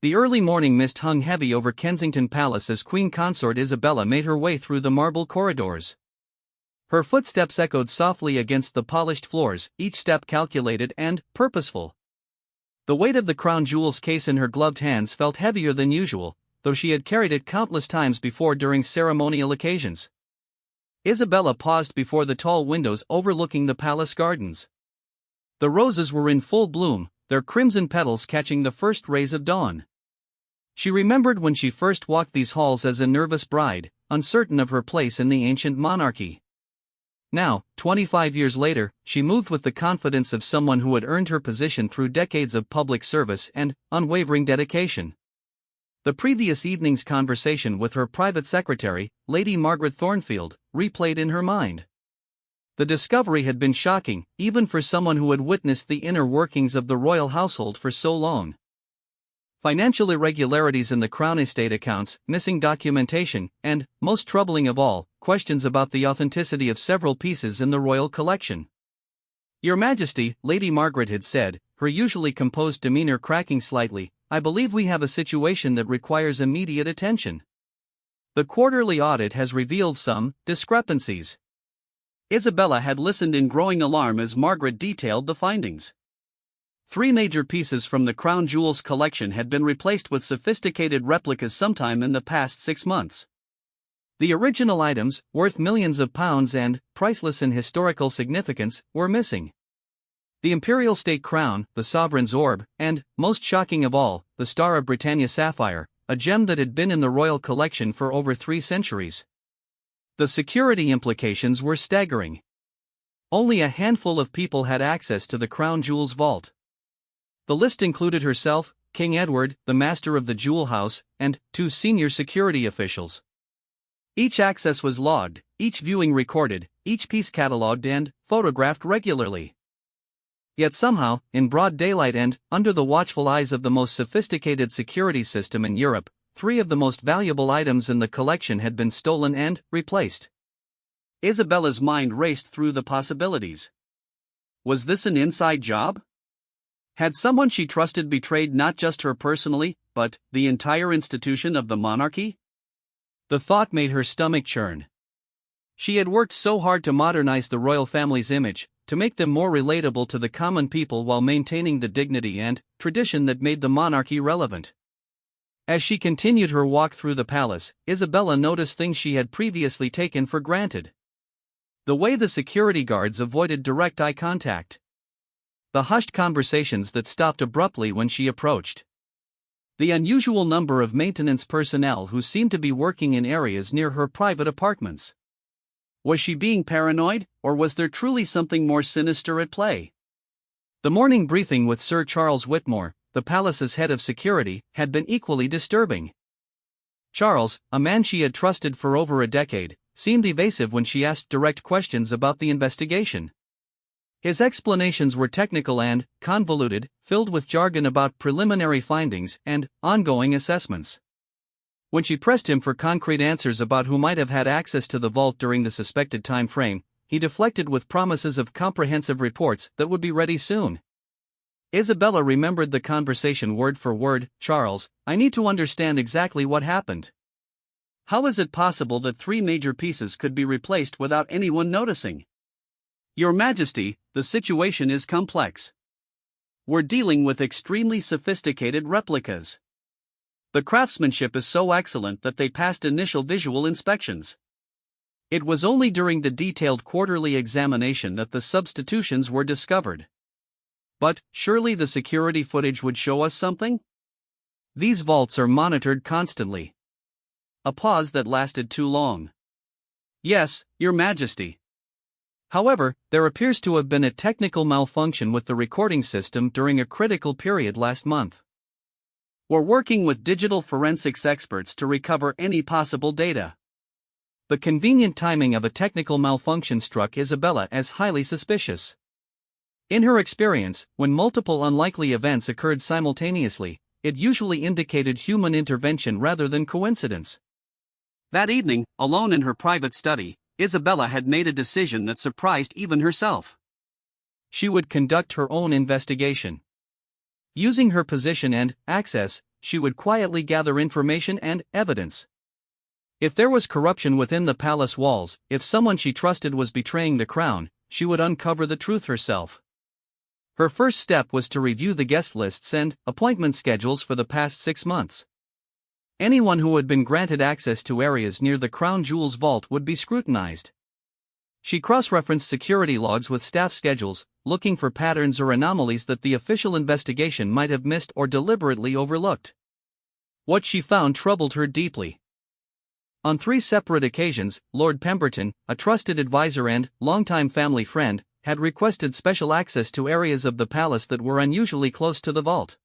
The early morning mist hung heavy over Kensington Palace as Queen Consort Isabella made her way through the marble corridors. Her footsteps echoed softly against the polished floors, each step calculated and purposeful. The weight of the crown jewels case in her gloved hands felt heavier than usual, though she had carried it countless times before during ceremonial occasions. Isabella paused before the tall windows overlooking the palace gardens. The roses were in full bloom, their crimson petals catching the first rays of dawn. She remembered when she first walked these halls as a nervous bride, uncertain of her place in the ancient monarchy. Now, 25 years later, she moved with the confidence of someone who had earned her position through decades of public service and unwavering dedication. The previous evening's conversation with her private secretary, Lady Margaret Thornfield, replayed in her mind. The discovery had been shocking, even for someone who had witnessed the inner workings of the royal household for so long. Financial irregularities in the Crown estate accounts, missing documentation, and, most troubling of all, questions about the authenticity of several pieces in the royal collection. "Your Majesty," Lady Margaret had said, her usually composed demeanor cracking slightly, "I believe we have a situation that requires immediate attention. The quarterly audit has revealed some discrepancies." Isabella had listened in growing alarm as Margaret detailed the findings. 3 major pieces from the Crown Jewels collection had been replaced with sophisticated replicas sometime in the past 6 months. The original items, worth millions of pounds and priceless in historical significance, were missing. The imperial state crown, the sovereign's orb, and, most shocking of all, the Star of Britannia sapphire, a gem that had been in the royal collection for over 3 centuries. The security implications were staggering. Only a handful of people had access to the Crown Jewels vault. The list included herself, King Edward, the master of the jewel house, and 2 senior security officials. Each access was logged, each viewing recorded, each piece catalogued and photographed regularly. Yet somehow, in broad daylight and under the watchful eyes of the most sophisticated security system in Europe, 3 of the most valuable items in the collection had been stolen and replaced. Isabella's mind raced through the possibilities. Was this an inside job? Had someone she trusted betrayed not just her personally, but the entire institution of the monarchy? The thought made her stomach churn. She had worked so hard to modernize the royal family's image, to make them more relatable to the common people while maintaining the dignity and tradition that made the monarchy relevant. As she continued her walk through the palace, Isabella noticed things she had previously taken for granted. The way the security guards avoided direct eye contact. The hushed conversations that stopped abruptly when she approached. The unusual number of maintenance personnel who seemed to be working in areas near her private apartments. Was she being paranoid, or was there truly something more sinister at play? The morning briefing with Sir Charles Whitmore, the palace's head of security, had been equally disturbing. Charles, a man she had trusted for over a decade, seemed evasive when she asked direct questions about the investigation. His explanations were technical and convoluted, filled with jargon about preliminary findings and ongoing assessments. When she pressed him for concrete answers about who might have had access to the vault during the suspected time frame, he deflected with promises of comprehensive reports that would be ready soon. Isabella remembered the conversation word for word. "Charles, I need to understand exactly what happened. How is it possible that 3 major pieces could be replaced without anyone noticing? Your Majesty, the situation is complex. We're dealing with extremely sophisticated replicas. The craftsmanship is so excellent that they passed initial visual inspections. It was only during the detailed quarterly examination that the substitutions were discovered. But surely the security footage would show us something? These vaults are monitored constantly." A pause that lasted too long. "Yes, Your Majesty. However, there appears to have been a technical malfunction with the recording system during a critical period last month. We're working with digital forensics experts to recover any possible data." The convenient timing of a technical malfunction struck Isabella as highly suspicious. In her experience, when multiple unlikely events occurred simultaneously, it usually indicated human intervention rather than coincidence. That evening, alone in her private study, Isabella had made a decision that surprised even herself. She would conduct her own investigation. Using her position and access, she would quietly gather information and evidence. If there was corruption within the palace walls, if someone she trusted was betraying the crown, she would uncover the truth herself. Her first step was to review the guest lists and appointment schedules for the past 6 months. Anyone who had been granted access to areas near the crown jewels vault would be scrutinized. She cross-referenced security logs with staff schedules, looking for patterns or anomalies that the official investigation might have missed or deliberately overlooked. What she found troubled her deeply. On 3 separate occasions, Lord Pemberton, a trusted advisor and longtime family friend, had requested special access to areas of the palace that were unusually close to the vault.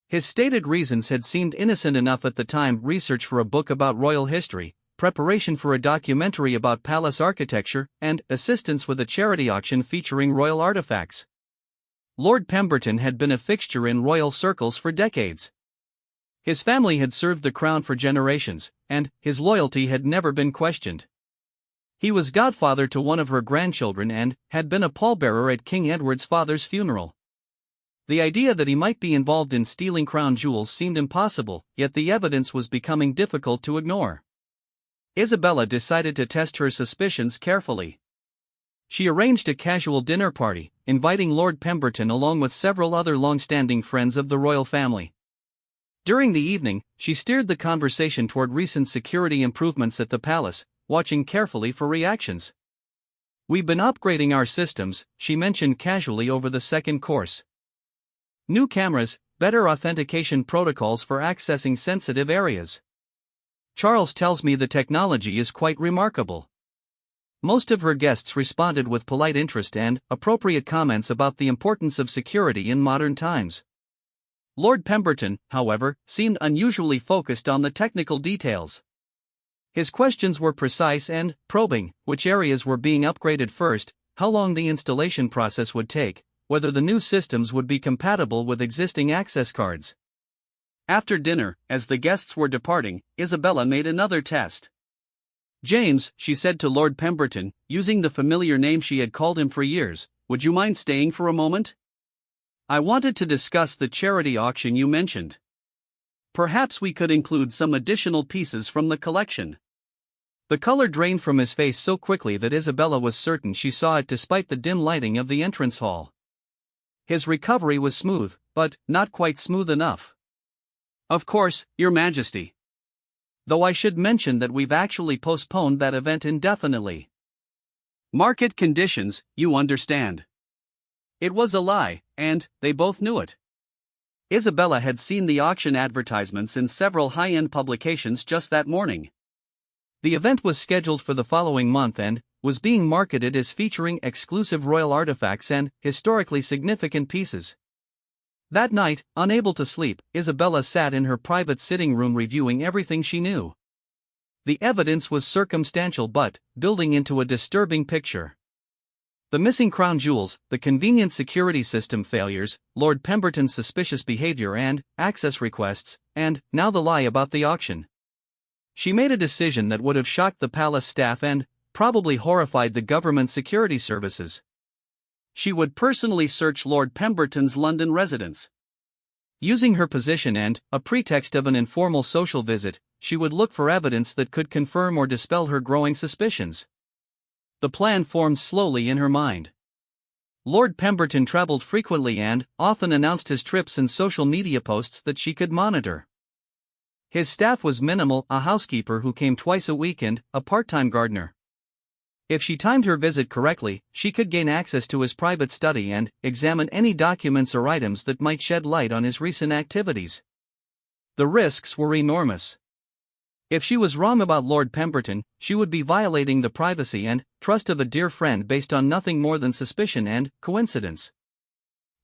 His stated reasons had seemed innocent enough at the time: research for a book about royal history, preparation for a documentary about palace architecture, and assistance with a charity auction featuring royal artifacts. Lord Pemberton had been a fixture in royal circles for decades. His family had served the crown for generations, and his loyalty had never been questioned. He was godfather to one of her grandchildren and had been a pallbearer at King Edward's father's funeral. The idea that he might be involved in stealing crown jewels seemed impossible, yet the evidence was becoming difficult to ignore. Isabella decided to test her suspicions carefully. She arranged a casual dinner party, inviting Lord Pemberton along with several other long-standing friends of the royal family. During the evening, she steered the conversation toward recent security improvements at the palace, watching carefully for reactions. "We've been upgrading our systems," she mentioned casually over the second course. "New cameras, better authentication protocols for accessing sensitive areas. Charles tells me the technology is quite remarkable." Most of her guests responded with polite interest and appropriate comments about the importance of security in modern times. Lord Pemberton, however, seemed unusually focused on the technical details. His questions were precise and probing: which areas were being upgraded first, how long the installation process would take, whether the new systems would be compatible with existing access cards. After dinner, as the guests were departing, Isabella made another test. "James," she said to Lord Pemberton, using the familiar name she had called him for years, "would you mind staying for a moment? I wanted to discuss the charity auction you mentioned. Perhaps we could include some additional pieces from the collection." The color drained from his face so quickly that Isabella was certain she saw it despite the dim lighting of the entrance hall. His recovery was smooth, but not quite smooth enough. "Of course, Your Majesty. Though I should mention that we've actually postponed that event indefinitely. Market conditions, you understand." It was a lie, and they both knew it. Isabella had seen the auction advertisements in several high-end publications just that morning. The event was scheduled for the following month and was being marketed as featuring exclusive royal artifacts and historically significant pieces. That night, unable to sleep, Isabella sat in her private sitting room reviewing everything she knew. The evidence was circumstantial but building into a disturbing picture. The missing crown jewels, the convenient security system failures, Lord Pemberton's suspicious behavior and access requests, and now the lie about the auction. She made a decision that would have shocked the palace staff and probably horrified the government security services. She would personally search Lord Pemberton's London residence. Using her position and a pretext of an informal social visit, she would look for evidence that could confirm or dispel her growing suspicions. The plan formed slowly in her mind. Lord Pemberton traveled frequently and often announced his trips in social media posts that she could monitor. His staff was minimal: a housekeeper who came twice a week and a part-time gardener. If she timed her visit correctly, she could gain access to his private study and examine any documents or items that might shed light on his recent activities. The risks were enormous. If she was wrong about Lord Pemberton, she would be violating the privacy and trust of a dear friend based on nothing more than suspicion and coincidence.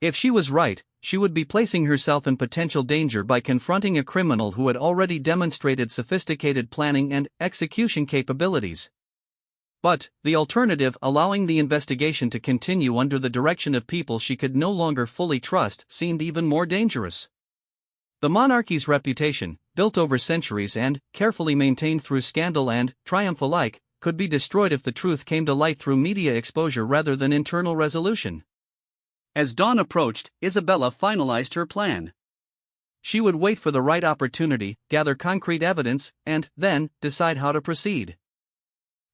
If she was right, she would be placing herself in potential danger by confronting a criminal who had already demonstrated sophisticated planning and execution capabilities. But the alternative, allowing the investigation to continue under the direction of people she could no longer fully trust, seemed even more dangerous. The monarchy's reputation, built over centuries and carefully maintained through scandal and triumph alike, could be destroyed if the truth came to light through media exposure rather than internal resolution. As dawn approached, Isabella finalized her plan. She would wait for the right opportunity, gather concrete evidence, and, then, decide how to proceed.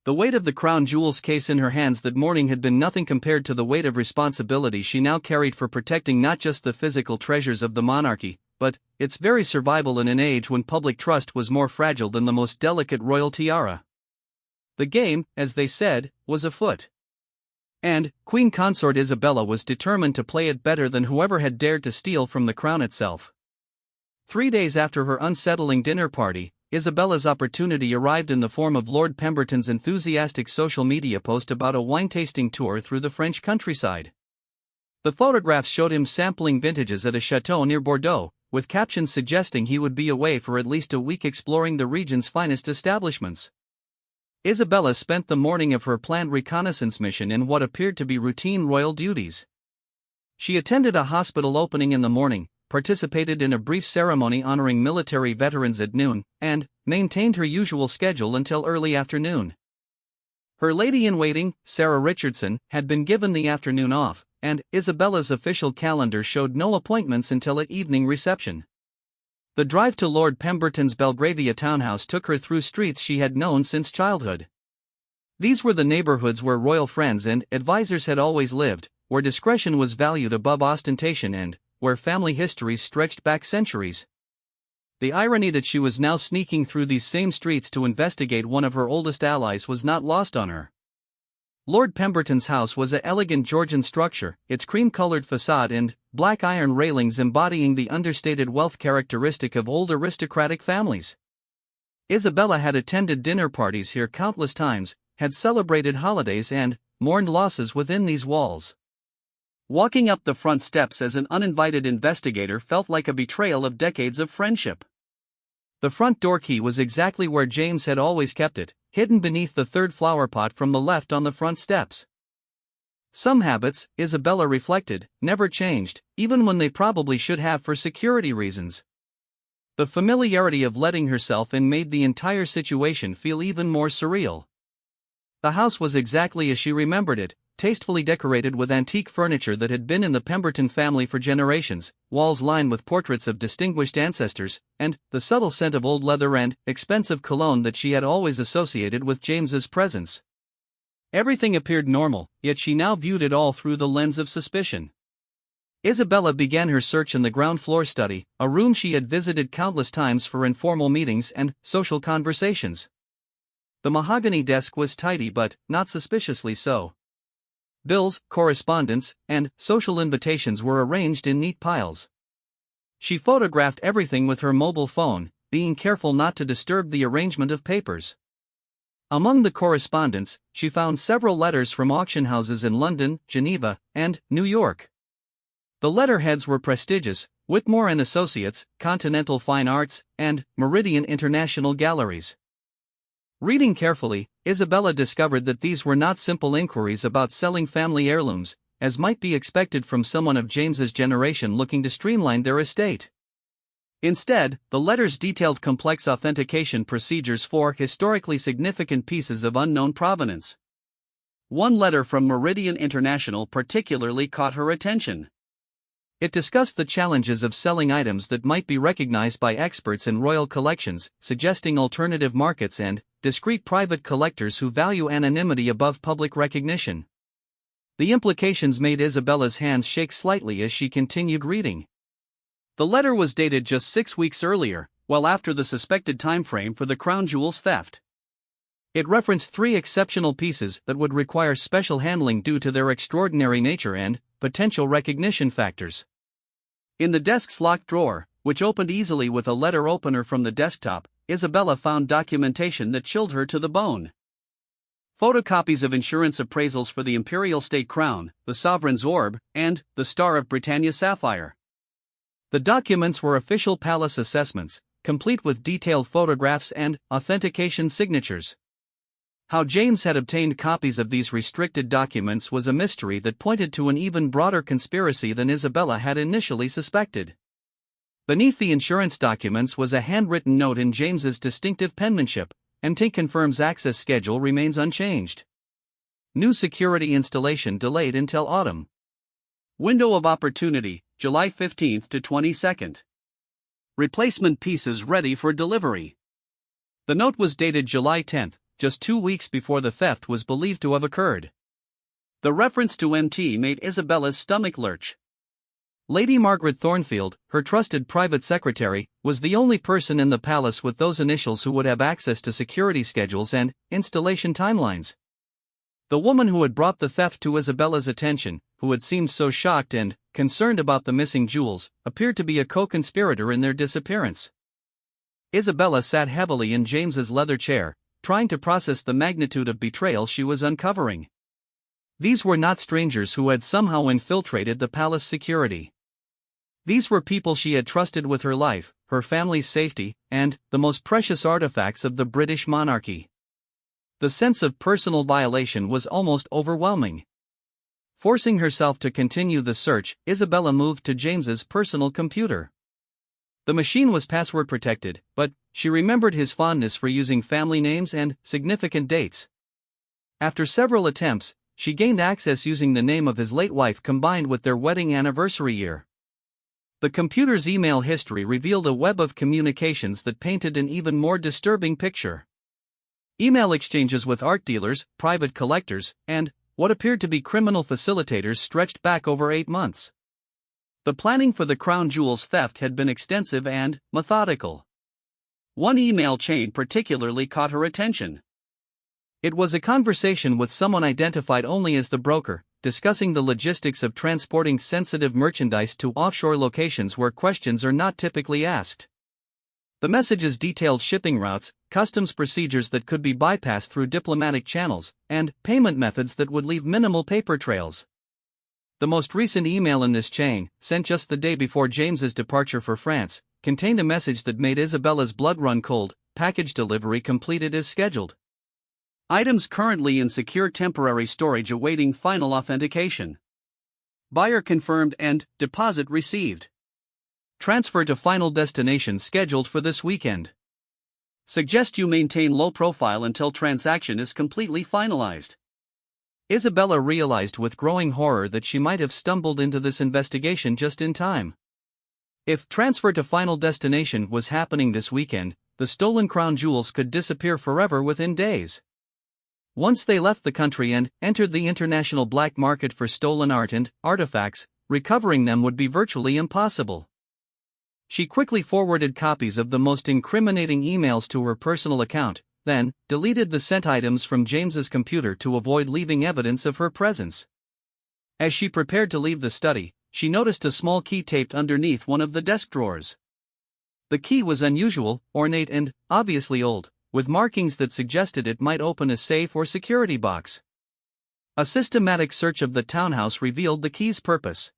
The weight of the crown jewels case in her hands that morning had been nothing compared to the weight of responsibility she now carried for protecting not just the physical treasures of the monarchy, but its very survival in an age when public trust was more fragile than the most delicate royal tiara. The game, as they said, was afoot. And Queen Consort Isabella was determined to play it better than whoever had dared to steal from the crown itself. 3 days after her unsettling dinner party, Isabella's opportunity arrived in the form of Lord Pemberton's enthusiastic social media post about a wine-tasting tour through the French countryside. The photographs showed him sampling vintages at a chateau near Bordeaux, with captions suggesting he would be away for at least a week exploring the region's finest establishments. Isabella spent the morning of her planned reconnaissance mission in what appeared to be routine royal duties. She attended a hospital opening in the morning, participated in a brief ceremony honoring military veterans at noon, and maintained her usual schedule until early afternoon. Her lady-in-waiting, Sarah Richardson, had been given the afternoon off, and Isabella's official calendar showed no appointments until an evening reception. The drive to Lord Pemberton's Belgravia townhouse took her through streets she had known since childhood. These were the neighborhoods where royal friends and advisors had always lived, where discretion was valued above ostentation and where family histories stretched back centuries. The irony that she was now sneaking through these same streets to investigate one of her oldest allies was not lost on her. Lord Pemberton's house was an elegant Georgian structure, its cream-colored facade and black iron railings embodying the understated wealth characteristic of old aristocratic families. Isabella had attended dinner parties here countless times, had celebrated holidays and mourned losses within these walls. Walking up the front steps as an uninvited investigator felt like a betrayal of decades of friendship. The front door key was exactly where James had always kept it, hidden beneath the third flower pot from the left on the front steps. Some habits, Isabella reflected, never changed, even when they probably should have for security reasons. The familiarity of letting herself in made the entire situation feel even more surreal. The house was exactly as she remembered it, tastefully decorated with antique furniture that had been in the Pemberton family for generations, walls lined with portraits of distinguished ancestors, and the subtle scent of old leather and expensive cologne that she had always associated with James's presence. Everything appeared normal, yet she now viewed it all through the lens of suspicion. Isabella began her search in the ground floor study, a room she had visited countless times for informal meetings and social conversations. The mahogany desk was tidy but not suspiciously so. Bills, correspondence, and social invitations were arranged in neat piles. She photographed everything with her mobile phone, being careful not to disturb the arrangement of papers. Among the correspondence, she found several letters from auction houses in London, Geneva, and New York. The letterheads were prestigious: Whitmore and Associates, Continental Fine Arts, and Meridian International Galleries. Reading carefully, Isabella discovered that these were not simple inquiries about selling family heirlooms, as might be expected from someone of James's generation looking to streamline their estate. Instead, the letters detailed complex authentication procedures for historically significant pieces of unknown provenance. One letter from Meridian International particularly caught her attention. It discussed the challenges of selling items that might be recognized by experts in royal collections, suggesting alternative markets and discreet private collectors who value anonymity above public recognition. The implications made Isabella's hands shake slightly as she continued reading. The letter was dated just 6 weeks earlier, well after the suspected time frame for the crown jewels theft. It referenced 3 exceptional pieces that would require special handling due to their extraordinary nature and potential recognition factors. In the desk's locked drawer, which opened easily with a letter opener from the desktop, Isabella found documentation that chilled her to the bone. Photocopies of insurance appraisals for the Imperial State Crown, the Sovereign's Orb, and the Star of Britannia Sapphire. The documents were official palace assessments, complete with detailed photographs and authentication signatures. How James had obtained copies of these restricted documents was a mystery that pointed to an even broader conspiracy than Isabella had initially suspected. Beneath the insurance documents was a handwritten note in James's distinctive penmanship: "MT confirms access schedule remains unchanged. New security installation delayed until autumn. Window of opportunity, July 15 to 22." Replacement pieces ready for delivery. The note was dated July 10, just 2 weeks before the theft was believed to have occurred. The reference to MT made Isabella's stomach lurch. Lady Margaret Thornfield, her trusted private secretary, was the only person in the palace with those initials who would have access to security schedules and installation timelines. The woman who had brought the theft to Isabella's attention, who had seemed so shocked and concerned about the missing jewels, appeared to be a co-conspirator in their disappearance. Isabella sat heavily in James's leather chair, trying to process the magnitude of betrayal she was uncovering. These were not strangers who had somehow infiltrated the palace security. These were people she had trusted with her life, her family's safety, and the most precious artifacts of the British monarchy. The sense of personal violation was almost overwhelming. Forcing herself to continue the search, Isabella moved to James's personal computer. The machine was password protected, but she remembered his fondness for using family names and significant dates. After several attempts, she gained access using the name of his late wife combined with their wedding anniversary year. The computer's email history revealed a web of communications that painted an even more disturbing picture. Email exchanges with art dealers, private collectors, and what appeared to be criminal facilitators stretched back over 8 months. The planning for the crown jewels theft had been extensive and methodical. One email chain particularly caught her attention. It was a conversation with someone identified only as the broker, discussing the logistics of transporting sensitive merchandise to offshore locations where questions are not typically asked. The messages detailed shipping routes, customs procedures that could be bypassed through diplomatic channels, and payment methods that would leave minimal paper trails. The most recent email in this chain, sent just the day before James's departure for France, contained a message that made Isabella's blood run cold: package delivery completed as scheduled. Items currently in secure temporary storage awaiting final authentication. Buyer confirmed and deposit received. Transfer to final destination scheduled for this weekend. Suggest you maintain low profile until transaction is completely finalized. Isabella realized with growing horror that she might have stumbled into this investigation just in time. If transfer to final destination was happening this weekend, the stolen crown jewels could disappear forever within days. Once they left the country and entered the international black market for stolen art and artifacts, recovering them would be virtually impossible. She quickly forwarded copies of the most incriminating emails to her personal account, then deleted the sent items from James's computer to avoid leaving evidence of her presence. As she prepared to leave the study, she noticed a small key taped underneath one of the desk drawers. The key was unusual, ornate and obviously old, with markings that suggested it might open a safe or security box. A systematic search of the townhouse revealed the key's purpose.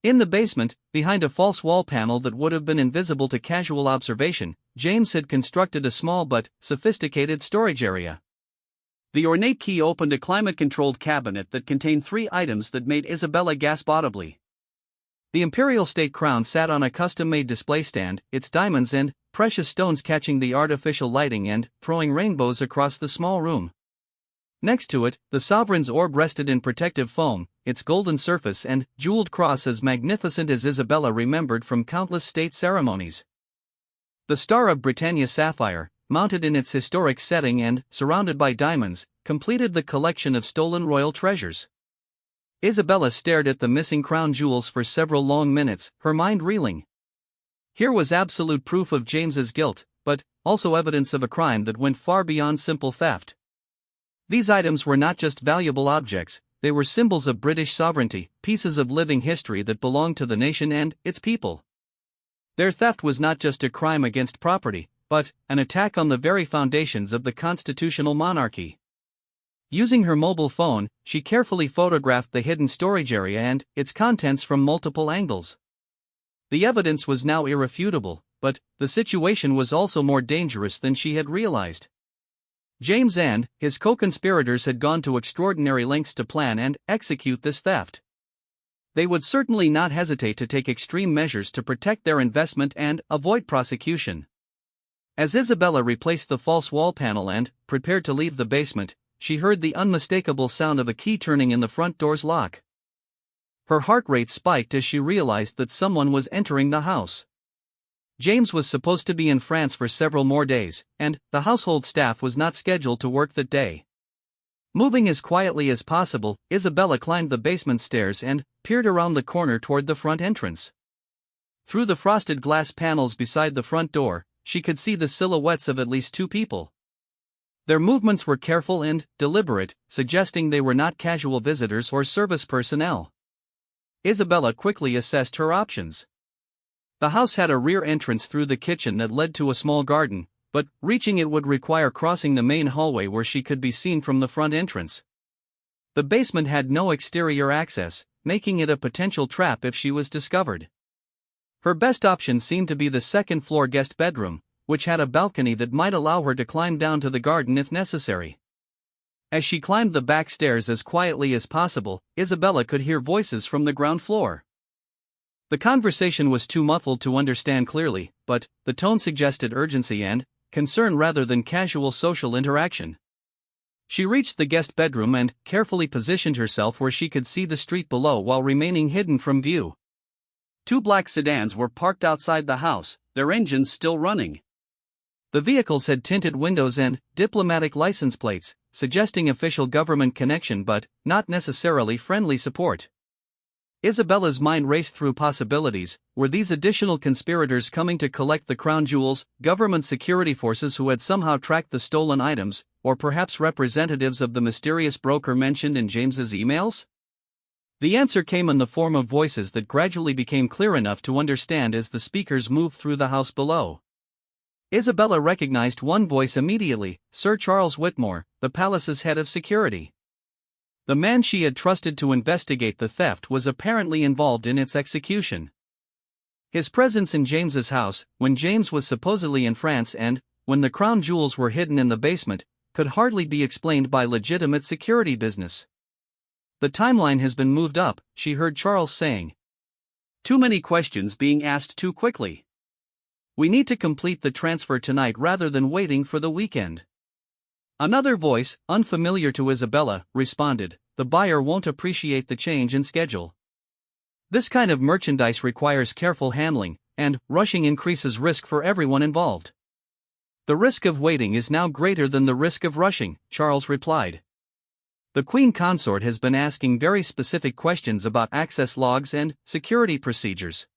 In the basement, behind a false wall panel that would have been invisible to casual observation, James had constructed a small but sophisticated storage area. The ornate key opened a climate-controlled cabinet that contained 3 items that made Isabella gasp audibly. The imperial state crown sat on a custom-made display stand, its diamonds and precious stones catching the artificial lighting and throwing rainbows across the small room. Next to it, the sovereign's orb rested in protective foam, its golden surface and jeweled cross as magnificent as Isabella remembered from countless state ceremonies. The Star of Britannia sapphire, mounted in its historic setting and surrounded by diamonds, completed the collection of stolen royal treasures. Isabella stared at the missing crown jewels for several long minutes, her mind reeling. Here was absolute proof of James's guilt, but also evidence of a crime that went far beyond simple theft. These items were not just valuable objects, they were symbols of British sovereignty, pieces of living history that belonged to the nation and its people. Their theft was not just a crime against property, but an attack on the very foundations of the constitutional monarchy. Using her mobile phone, she carefully photographed the hidden storage area and its contents from multiple angles. The evidence was now irrefutable, but the situation was also more dangerous than she had realized. James and his co-conspirators had gone to extraordinary lengths to plan and execute this theft. They would certainly not hesitate to take extreme measures to protect their investment and avoid prosecution. As Isabella replaced the false wall panel and prepared to leave the basement, she heard the unmistakable sound of a key turning in the front door's lock. Her heart rate spiked as she realized that someone was entering the house. James was supposed to be in France for several more days, and the household staff was not scheduled to work that day. Moving as quietly as possible, Isabella climbed the basement stairs and peered around the corner toward the front entrance. Through the frosted glass panels beside the front door, she could see the silhouettes of at least 2 people. Their movements were careful and deliberate, suggesting they were not casual visitors or service personnel. Isabella quickly assessed her options. The house had a rear entrance through the kitchen that led to a small garden, but reaching it would require crossing the main hallway where she could be seen from the front entrance. The basement had no exterior access, making it a potential trap if she was discovered. Her best option seemed to be the second-floor guest bedroom, which had a balcony that might allow her to climb down to the garden if necessary. As she climbed the back stairs as quietly as possible, Isabella could hear voices from the ground floor. The conversation was too muffled to understand clearly, but the tone suggested urgency and concern rather than casual social interaction. She reached the guest bedroom and carefully positioned herself where she could see the street below while remaining hidden from view. 2 black sedans were parked outside the house, their engines still running. The vehicles had tinted windows and diplomatic license plates, suggesting official government connection but not necessarily friendly support. Isabella's mind raced through possibilities. Were these additional conspirators coming to collect the crown jewels, government security forces who had somehow tracked the stolen items, or perhaps representatives of the mysterious broker mentioned in James's emails? The answer came in the form of voices that gradually became clear enough to understand as the speakers moved through the house below. Isabella recognized one voice immediately: Sir Charles Whitmore, the palace's head of security. The man she had trusted to investigate the theft was apparently involved in its execution. His presence in James's house, when James was supposedly in France and when the crown jewels were hidden in the basement, could hardly be explained by legitimate security business. "The timeline has been moved up," she heard Charles saying. "Too many questions being asked too quickly. We need to complete the transfer tonight rather than waiting for the weekend." Another voice, unfamiliar to Isabella, responded, "The buyer won't appreciate the change in schedule. This kind of merchandise requires careful handling, and rushing increases risk for everyone involved." "The risk of waiting is now greater than the risk of rushing," Charles replied. "The Queen Consort has been asking very specific questions about access logs and security procedures.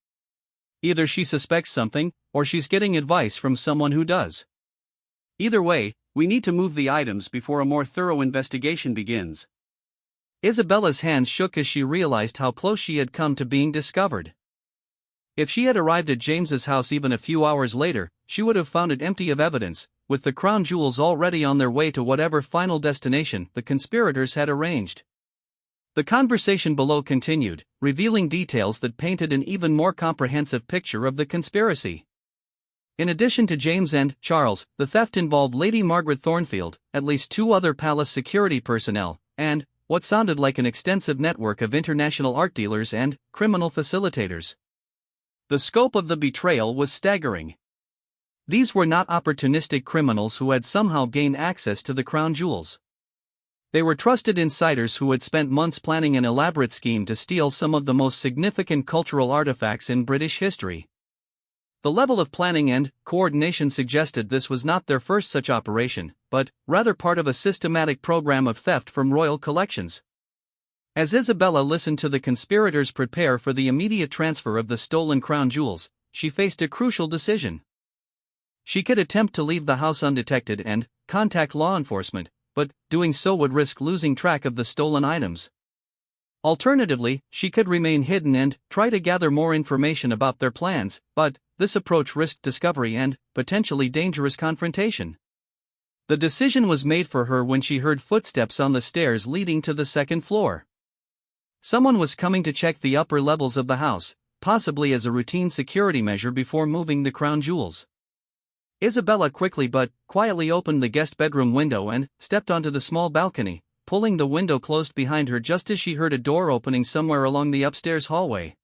Either she suspects something, or she's getting advice from someone who does. Either way, we need to move the items before a more thorough investigation begins." Isabella's hands shook as she realized how close she had come to being discovered. If she had arrived at James's house even a few hours later, she would have found it empty of evidence, with the crown jewels already on their way to whatever final destination the conspirators had arranged. The conversation below continued, revealing details that painted an even more comprehensive picture of the conspiracy. In addition to James and Charles, the theft involved Lady Margaret Thornfield, at least 2 other palace security personnel, and what sounded like an extensive network of international art dealers and criminal facilitators. The scope of the betrayal was staggering. These were not opportunistic criminals who had somehow gained access to the crown jewels. They were trusted insiders who had spent months planning an elaborate scheme to steal some of the most significant cultural artifacts in British history. The level of planning and coordination suggested this was not their first such operation, but rather part of a systematic program of theft from royal collections. As Isabella listened to the conspirators prepare for the immediate transfer of the stolen crown jewels, she faced a crucial decision. She could attempt to leave the house undetected and contact law enforcement, but doing so would risk losing track of the stolen items. Alternatively, she could remain hidden and try to gather more information about their plans, but this approach risked discovery and potentially dangerous confrontation. The decision was made for her when she heard footsteps on the stairs leading to the second floor. Someone was coming to check the upper levels of the house, possibly as a routine security measure before moving the crown jewels. Isabella quickly but quietly opened the guest bedroom window and stepped onto the small balcony, pulling the window closed behind her just as she heard a door opening somewhere along the upstairs hallway.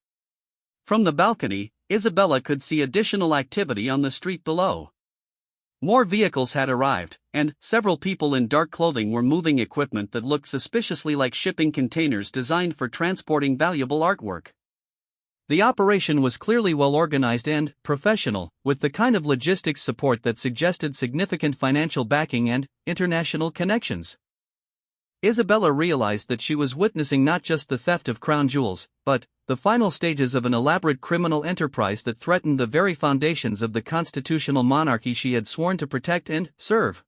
From the balcony, Isabella could see additional activity on the street below. More vehicles had arrived, and several people in dark clothing were moving equipment that looked suspiciously like shipping containers designed for transporting valuable artwork. The operation was clearly well organized and professional, with the kind of logistics support that suggested significant financial backing and international connections. Isabella realized that she was witnessing not just the theft of crown jewels, but the final stages of an elaborate criminal enterprise that threatened the very foundations of the constitutional monarchy she had sworn to protect and serve.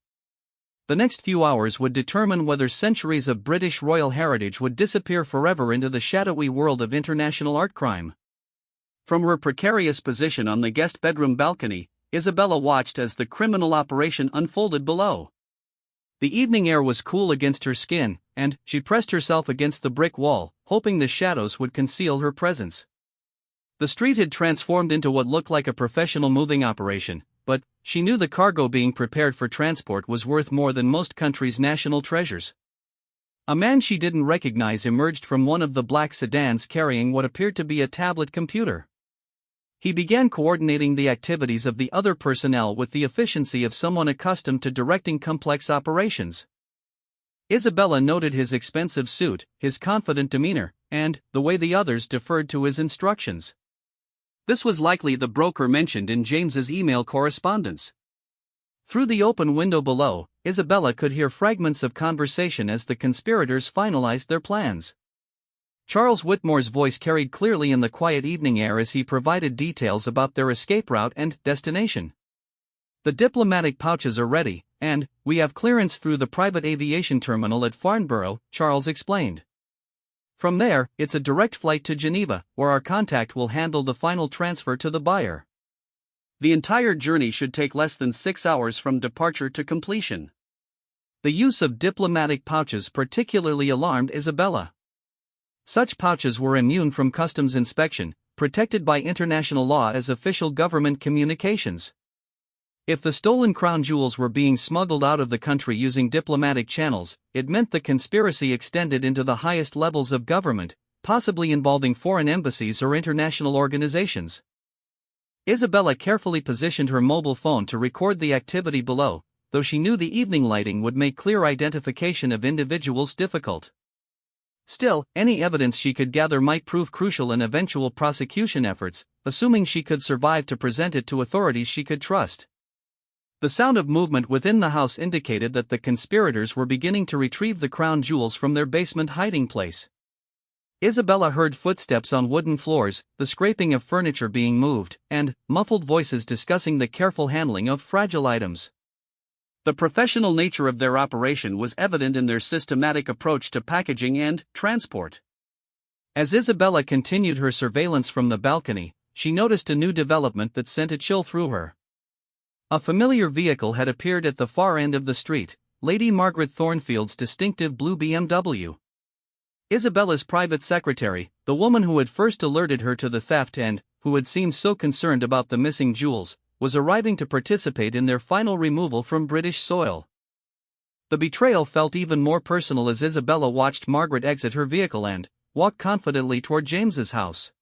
The next few hours would determine whether centuries of British royal heritage would disappear forever into the shadowy world of international art crime. From her precarious position on the guest bedroom balcony, Isabella watched as the criminal operation unfolded below. The evening air was cool against her skin, and she pressed herself against the brick wall, hoping the shadows would conceal her presence. The street had transformed into what looked like a professional moving operation, but she knew the cargo being prepared for transport was worth more than most countries' national treasures. A man she didn't recognize emerged from one of the black sedans carrying what appeared to be a tablet computer. He began coordinating the activities of the other personnel with the efficiency of someone accustomed to directing complex operations. Isabella noted his expensive suit, his confident demeanor, and the way the others deferred to his instructions. This was likely the broker mentioned in James's email correspondence. Through the open window below, Isabella could hear fragments of conversation as the conspirators finalized their plans. Charles Whitmore's voice carried clearly in the quiet evening air as he provided details about their escape route and destination. "The diplomatic pouches are ready, and we have clearance through the private aviation terminal at Farnborough," Charles explained. "From there, it's a direct flight to Geneva, where our contact will handle the final transfer to the buyer. The entire journey should take less than 6 hours from departure to completion." The use of diplomatic pouches particularly alarmed Isabella. Such pouches were immune from customs inspection, protected by international law as official government communications. If the stolen crown jewels were being smuggled out of the country using diplomatic channels, it meant the conspiracy extended into the highest levels of government, possibly involving foreign embassies or international organizations. Isabella carefully positioned her mobile phone to record the activity below, though she knew the evening lighting would make clear identification of individuals difficult. Still, any evidence she could gather might prove crucial in eventual prosecution efforts, assuming she could survive to present it to authorities she could trust. The sound of movement within the house indicated that the conspirators were beginning to retrieve the crown jewels from their basement hiding place. Isabella heard footsteps on wooden floors, the scraping of furniture being moved, and muffled voices discussing the careful handling of fragile items. The professional nature of their operation was evident in their systematic approach to packaging and transport. As Isabella continued her surveillance from the balcony, she noticed a new development that sent a chill through her. A familiar vehicle had appeared at the far end of the street, Lady Margaret Thornfield's distinctive blue BMW. Isabella's private secretary, the woman who had first alerted her to the theft and who had seemed so concerned about the missing jewels, was arriving to participate in their final removal from British soil. The betrayal felt even more personal as Isabella watched Margaret exit her vehicle and walk confidently toward James's house.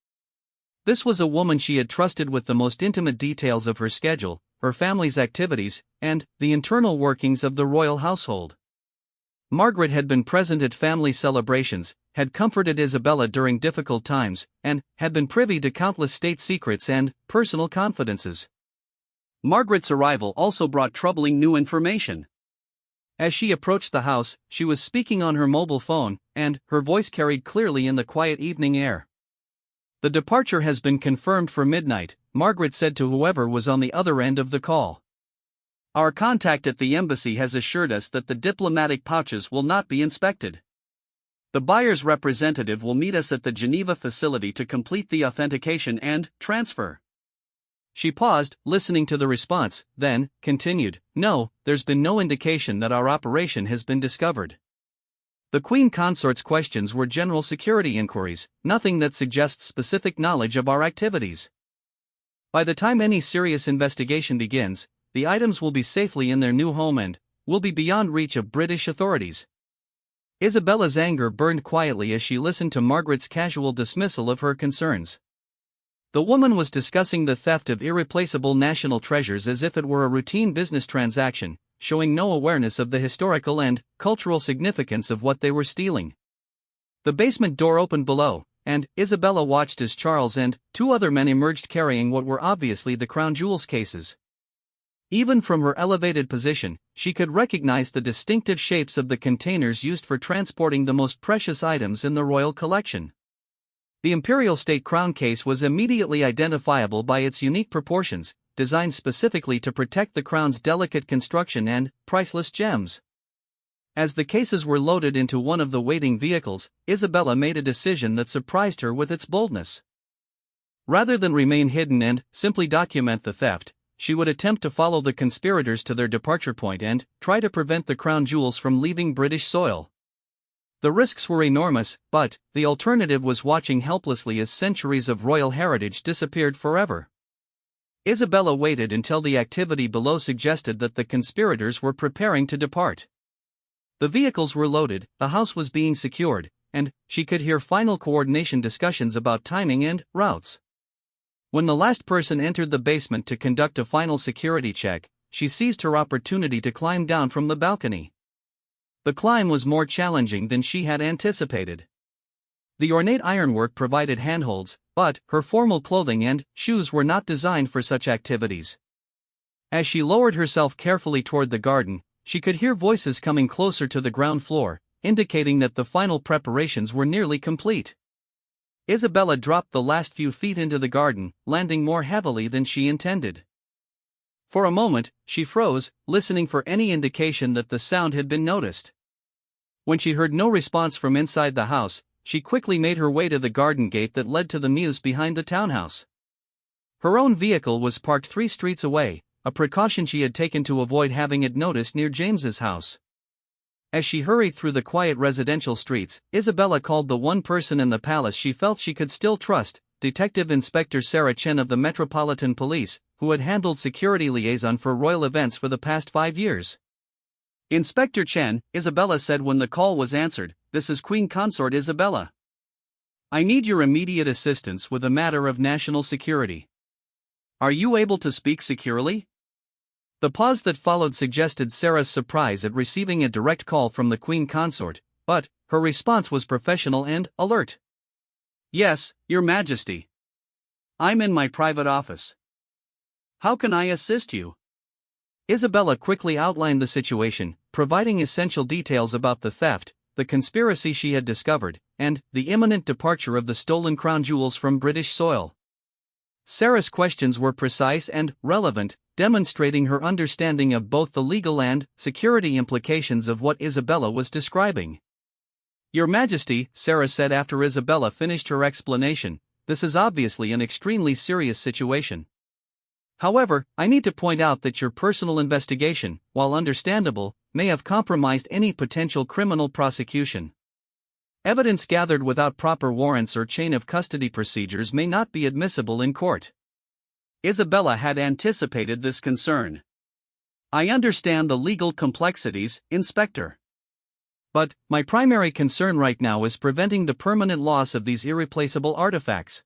This was a woman she had trusted with the most intimate details of her schedule, her family's activities, and the internal workings of the royal household. Margaret had been present at family celebrations, had comforted Isabella during difficult times, and had been privy to countless state secrets and personal confidences. Margaret's arrival also brought troubling new information. As she approached the house, she was speaking on her mobile phone, and her voice carried clearly in the quiet evening air. "The departure has been confirmed for midnight," Margaret said to whoever was on the other end of the call. "Our contact at the embassy has assured us that the diplomatic pouches will not be inspected. The buyer's representative will meet us at the Geneva facility to complete the authentication and transfer." She paused, listening to the response, then continued, "No, there's been no indication that our operation has been discovered. The Queen Consort's questions were general security inquiries, nothing that suggests specific knowledge of our activities. By the time any serious investigation begins, the items will be safely in their new home and will be beyond reach of British authorities." Isabella's anger burned quietly as she listened to Margaret's casual dismissal of her concerns. The woman was discussing the theft of irreplaceable national treasures as if it were a routine business transaction, showing no awareness of the historical and cultural significance of what they were stealing. The basement door opened below, and Isabella watched as Charles and 2 other men emerged carrying what were obviously the crown jewels cases. Even from her elevated position, she could recognize the distinctive shapes of the containers used for transporting the most precious items in the royal collection. The imperial state crown case was immediately identifiable by its unique proportions, designed specifically to protect the crown's delicate construction and priceless gems. As the cases were loaded into one of the waiting vehicles, Isabella made a decision that surprised her with its boldness. Rather than remain hidden and simply document the theft, she would attempt to follow the conspirators to their departure point and try to prevent the crown jewels from leaving British soil. The risks were enormous, but the alternative was watching helplessly as centuries of royal heritage disappeared forever. Isabella waited until the activity below suggested that the conspirators were preparing to depart. The vehicles were loaded, the house was being secured, and she could hear final coordination discussions about timing and routes. When the last person entered the basement to conduct a final security check, she seized her opportunity to climb down from the balcony. The climb was more challenging than she had anticipated. The ornate ironwork provided handholds, but her formal clothing and shoes were not designed for such activities. As she lowered herself carefully toward the garden, she could hear voices coming closer to the ground floor, indicating that the final preparations were nearly complete. Isabella dropped the last few feet into the garden, landing more heavily than she intended. For a moment, she froze, listening for any indication that the sound had been noticed. When she heard no response from inside the house, she quickly made her way to the garden gate that led to the mews behind the townhouse. Her own vehicle was parked 3 streets away, a precaution she had taken to avoid having it noticed near James's house. As she hurried through the quiet residential streets, Isabella called the one person in the palace she felt she could still trust, Detective Inspector Sarah Chen of the Metropolitan Police, who had handled security liaison for royal events for the past 5 years. "Inspector Chen," Isabella said when the call was answered, "this is Queen Consort Isabella. I need your immediate assistance with a matter of national security. Are you able to speak securely?" The pause that followed suggested Sarah's surprise at receiving a direct call from the Queen Consort, but her response was professional and alert. "Yes, Your Majesty. I'm in my private office. How can I assist you?" Isabella quickly outlined the situation, providing essential details about the theft, the conspiracy she had discovered, and the imminent departure of the stolen crown jewels from British soil. Sarah's questions were precise and relevant, demonstrating her understanding of both the legal and security implications of what Isabella was describing. "Your Majesty," Sarah said after Isabella finished her explanation, "this is obviously an extremely serious situation. However, I need to point out that your personal investigation, while understandable, may have compromised any potential criminal prosecution. Evidence gathered without proper warrants or chain of custody procedures may not be admissible in court." Isabella had anticipated this concern. "I understand the legal complexities, Inspector. But my primary concern right now is preventing the permanent loss of these irreplaceable artifacts.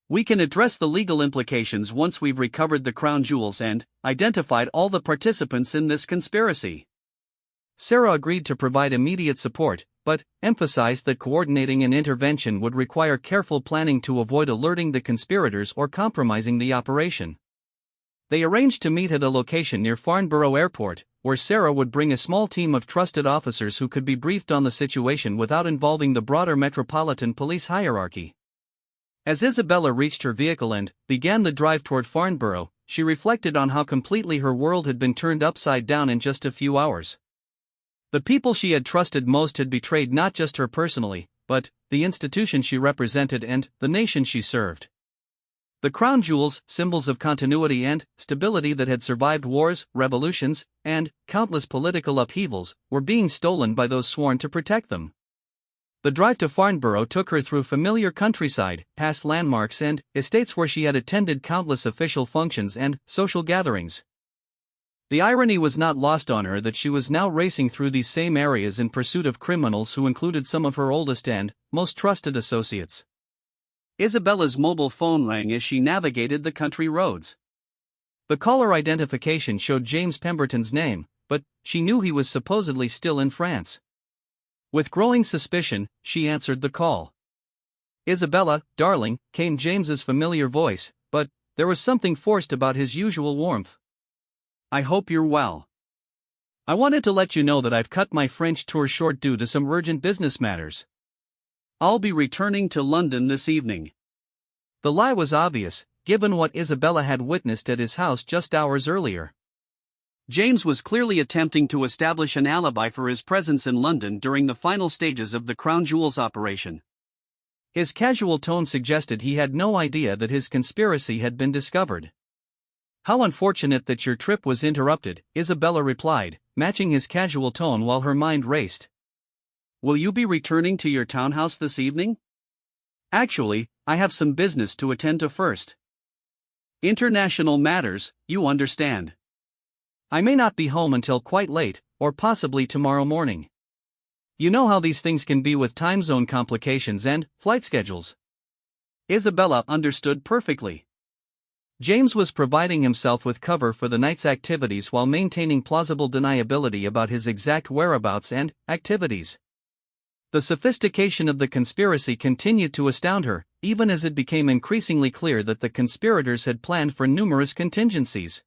We can address the legal implications once we've recovered the crown jewels and identified all the participants in this conspiracy." Sarah agreed to provide immediate support, but emphasized that coordinating an intervention would require careful planning to avoid alerting the conspirators or compromising the operation. They arranged to meet at a location near Farnborough Airport, where Sarah would bring a small team of trusted officers who could be briefed on the situation without involving the broader Metropolitan Police hierarchy. As Isabella reached her vehicle and began the drive toward Farnborough, she reflected on how completely her world had been turned upside down in just a few hours. The people she had trusted most had betrayed not just her personally, but the institution she represented and the nation she served. The crown jewels, symbols of continuity and stability that had survived wars, revolutions, and countless political upheavals, were being stolen by those sworn to protect them. The drive to Farnborough took her through familiar countryside, past landmarks and estates where she had attended countless official functions and social gatherings. The irony was not lost on her that she was now racing through these same areas in pursuit of criminals who included some of her oldest and most trusted associates. Isabella's mobile phone rang as she navigated the country roads. The caller identification showed James Pemberton's name, but she knew he was supposedly still in France. With growing suspicion, she answered the call. "Isabella, darling," came James's familiar voice, but there was something forced about his usual warmth. "I hope you're well. I wanted to let you know that I've cut my French tour short due to some urgent business matters. I'll be returning to London this evening." The lie was obvious, given what Isabella had witnessed at his house just hours earlier. James was clearly attempting to establish an alibi for his presence in London during the final stages of the Crown Jewels operation. His casual tone suggested he had no idea that his conspiracy had been discovered. "How unfortunate that your trip was interrupted," Isabella replied, matching his casual tone while her mind raced. "Will you be returning to your townhouse this evening?" "Actually, I have some business to attend to first. International matters, you understand. I may not be home until quite late, or possibly tomorrow morning. You know how these things can be with time zone complications and flight schedules." Isabella understood perfectly. James was providing himself with cover for the night's activities while maintaining plausible deniability about his exact whereabouts and activities. The sophistication of the conspiracy continued to astound her, even as it became increasingly clear that the conspirators had planned for numerous contingencies.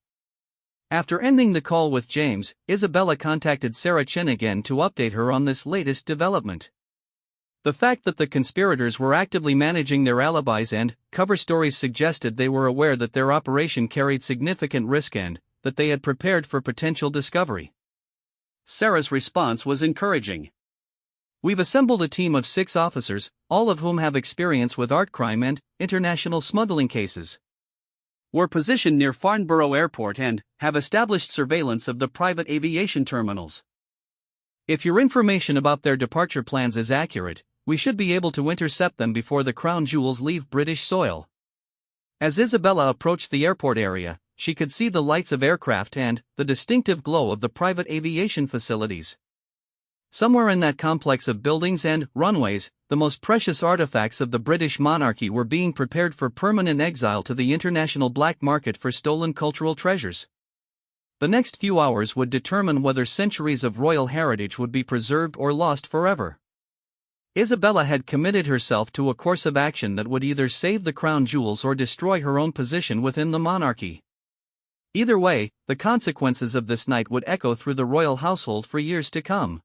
After ending the call with James, Isabella contacted Sarah Chen again to update her on this latest development. The fact that the conspirators were actively managing their alibis and cover stories suggested they were aware that their operation carried significant risk and that they had prepared for potential discovery. Sarah's response was encouraging. "We've assembled a team of 6 officers, all of whom have experience with art crime and international smuggling cases. We're positioned near Farnborough Airport and have established surveillance of the private aviation terminals. If your information about their departure plans is accurate, we should be able to intercept them before the Crown Jewels leave British soil." As Isabella approached the airport area, she could see the lights of aircraft and the distinctive glow of the private aviation facilities. Somewhere in that complex of buildings and runways, the most precious artifacts of the British monarchy were being prepared for permanent exile to the international black market for stolen cultural treasures. The next few hours would determine whether centuries of royal heritage would be preserved or lost forever. Isabella had committed herself to a course of action that would either save the crown jewels or destroy her own position within the monarchy. Either way, the consequences of this night would echo through the royal household for years to come.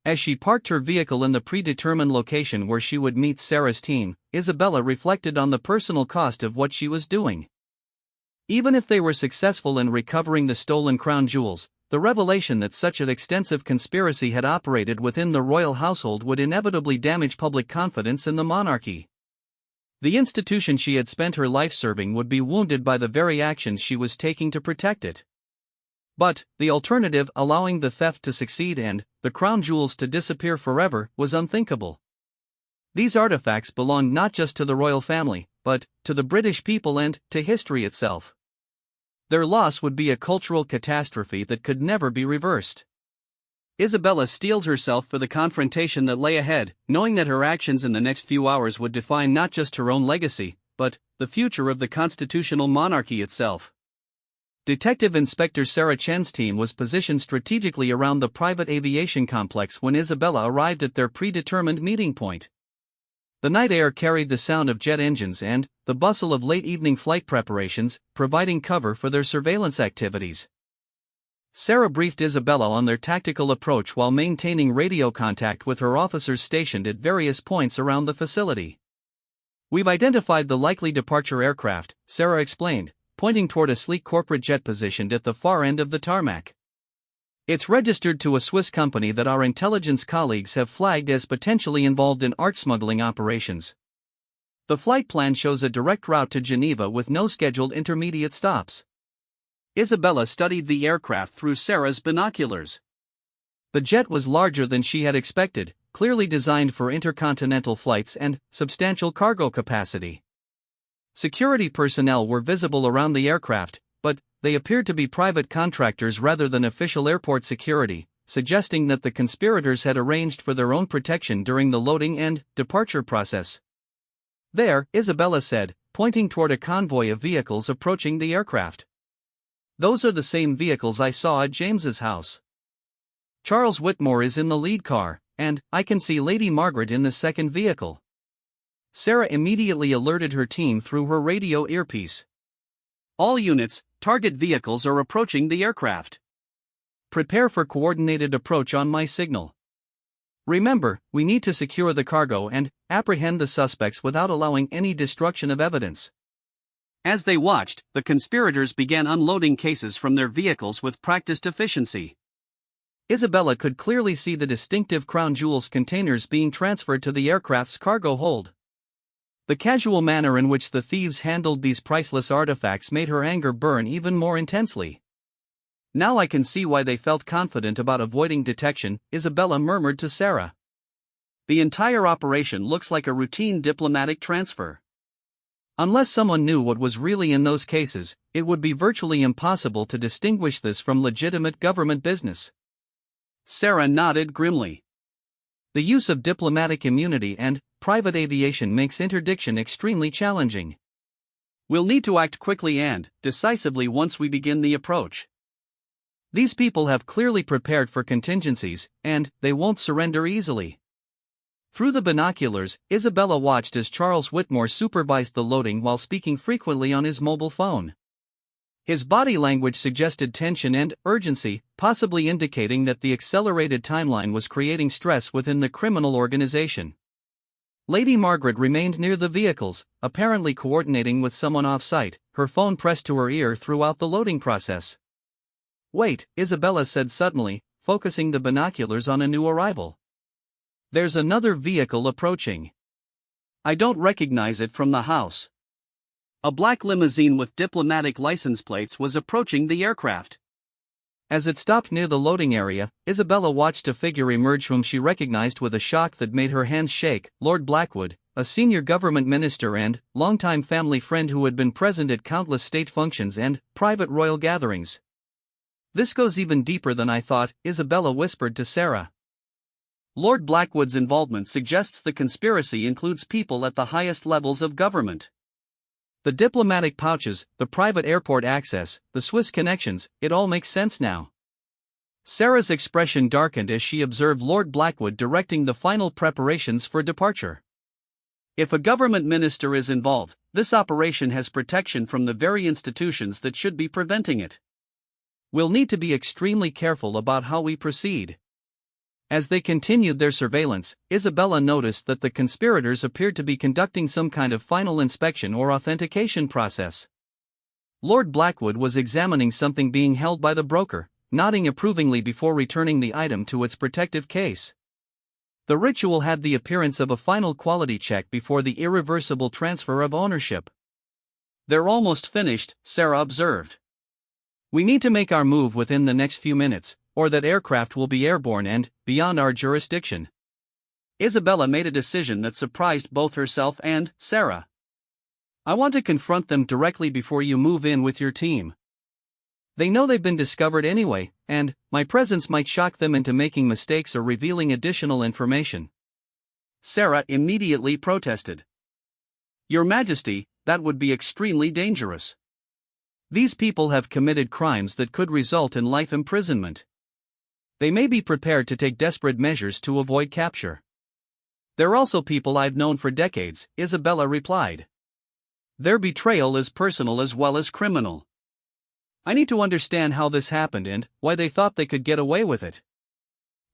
As she parked her vehicle in the predetermined location where she would meet Sarah's team, Isabella reflected on the personal cost of what she was doing. Even if they were successful in recovering the stolen crown jewels, the revelation that such an extensive conspiracy had operated within the royal household would inevitably damage public confidence in the monarchy. The institution she had spent her life serving would be wounded by the very actions she was taking to protect it. But the alternative, allowing the theft to succeed and the crown jewels to disappear forever, was unthinkable. These artifacts belonged not just to the royal family, but to the British people and to history itself. Their loss would be a cultural catastrophe that could never be reversed. Isabella steeled herself for the confrontation that lay ahead, knowing that her actions in the next few hours would define not just her own legacy, but the future of the constitutional monarchy itself. Detective Inspector Sarah Chen's team was positioned strategically around the private aviation complex when Isabella arrived at their predetermined meeting point. The night air carried the sound of jet engines and the bustle of late-evening flight preparations, providing cover for their surveillance activities. Sarah briefed Isabella on their tactical approach while maintaining radio contact with her officers stationed at various points around the facility. "We've identified the likely departure aircraft," Sarah explained, pointing toward a sleek corporate jet positioned at the far end of the tarmac. "It's registered to a Swiss company that our intelligence colleagues have flagged as potentially involved in art smuggling operations. The flight plan shows a direct route to Geneva with no scheduled intermediate stops." Isabella studied the aircraft through Sarah's binoculars. The jet was larger than she had expected, clearly designed for intercontinental flights and substantial cargo capacity. Security personnel were visible around the aircraft, but they appeared to be private contractors rather than official airport security, suggesting that the conspirators had arranged for their own protection during the loading and departure process. "There," Isabella said, pointing toward a convoy of vehicles approaching the aircraft. "Those are the same vehicles I saw at James's house. Charles Whitmore is in the lead car, and I can see Lady Margaret in the second vehicle." Sarah immediately alerted her team through her radio earpiece. All units, target vehicles are approaching the aircraft. Prepare for coordinated approach on my signal. Remember, we need to secure the cargo and apprehend the suspects without allowing any destruction of evidence. As they watched, the conspirators began unloading cases from their vehicles with practiced efficiency. Isabella could clearly see the distinctive crown jewels containers being transferred to the aircraft's cargo hold. The casual manner in which the thieves handled these priceless artifacts made her anger burn even more intensely. Now I can see why they felt confident about avoiding detection, Isabella murmured to Sarah. The entire operation looks like a routine diplomatic transfer. Unless someone knew what was really in those cases, it would be virtually impossible to distinguish this from legitimate government business. Sarah nodded grimly. The use of diplomatic immunity and private aviation makes interdiction extremely challenging. We'll need to act quickly and decisively once we begin the approach. These people have clearly prepared for contingencies, and they won't surrender easily. Through the binoculars, Isabella watched as Charles Whitmore supervised the loading while speaking frequently on his mobile phone. His body language suggested tension and urgency, possibly indicating that the accelerated timeline was creating stress within the criminal organization. Lady Margaret remained near the vehicles, apparently coordinating with someone off-site, her phone pressed to her ear throughout the loading process. "Wait," Isabella said suddenly, focusing the binoculars on a new arrival. "There's another vehicle approaching. I don't recognize it from the house." A black limousine with diplomatic license plates was approaching the aircraft. As it stopped near the loading area, Isabella watched a figure emerge whom she recognized with a shock that made her hands shake, Lord Blackwood, a senior government minister and longtime family friend who had been present at countless state functions and private royal gatherings. "This goes even deeper than I thought," Isabella whispered to Sarah. Lord Blackwood's involvement suggests the conspiracy includes people at the highest levels of government. The diplomatic pouches, the private airport access, the Swiss connections, it all makes sense now. Sarah's expression darkened as she observed Lord Blackwood directing the final preparations for departure. If a government minister is involved, this operation has protection from the very institutions that should be preventing it. We'll need to be extremely careful about how we proceed. As they continued their surveillance, Isabella noticed that the conspirators appeared to be conducting some kind of final inspection or authentication process. Lord Blackwood was examining something being held by the broker, nodding approvingly before returning the item to its protective case. The ritual had the appearance of a final quality check before the irreversible transfer of ownership. "They're almost finished," Sarah observed. "We need to make our move within the next few minutes, or that aircraft will be airborne and beyond our jurisdiction." Isabella made a decision that surprised both herself and Sarah. "I want to confront them directly before you move in with your team. They know they've been discovered anyway, and my presence might shock them into making mistakes or revealing additional information." Sarah immediately protested. "Your Majesty, that would be extremely dangerous. These people have committed crimes that could result in life imprisonment. They may be prepared to take desperate measures to avoid capture." "They're also people I've known for decades," Isabella replied. "Their betrayal is personal as well as criminal. I need to understand how this happened and why they thought they could get away with it."